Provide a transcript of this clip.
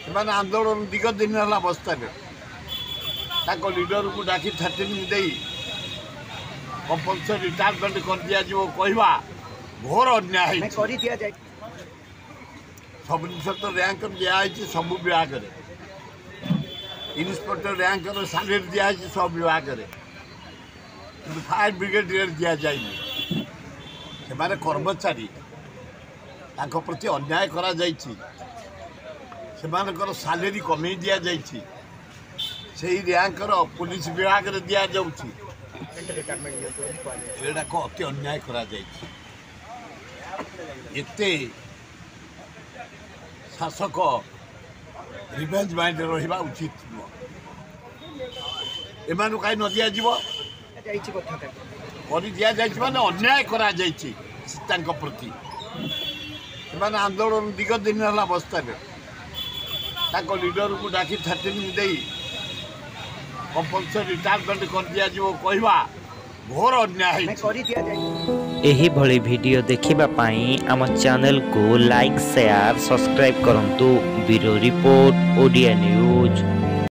ସେମାନେ ଆନ୍ଦୋଳନ ଦୀର୍ଘ ଦିନ ହେଲା ବସ୍ତାରେ ତାଙ୍କ ଲିଡରକୁ ଡାକି 13 ଦେଇ କମ୍ପଲସରି ରିଟାୟାରମେଣ୍ଟ କରିଦିଆଯିବ କହିବା ଘୋର ଅନ୍ୟାୟ ହେଇଛି। सब जिन तो रैंक दिखाई सब विभाग में इन्स्पेक्टर रैंक सालेरी दिखाई सब विभाग में फायर ब्रिगेडियर दि जाए से कर्मचारी प्रति अन्याय करा सालेरी कमे दि जाए से रैंक पुलिस विभाग में दि जाऊँगी अति अन्याय करा एते शासक रिवेंज माइंड रहा उचित नुह कहीं न दि माने अन्याय करा प्रति आंदोलन दीर्घ दिन है बस्तार लीडर को डाकी 13 दे कंपलसरी रिटायरमेंट कर दिया कहवा घोर अन्याय एही भली वीडियो देखिबा पाई आम चैनल को लाइक शेयर सब्सक्राइब करंतु ब्यूरो रिपोर्ट ओडिया न्यूज।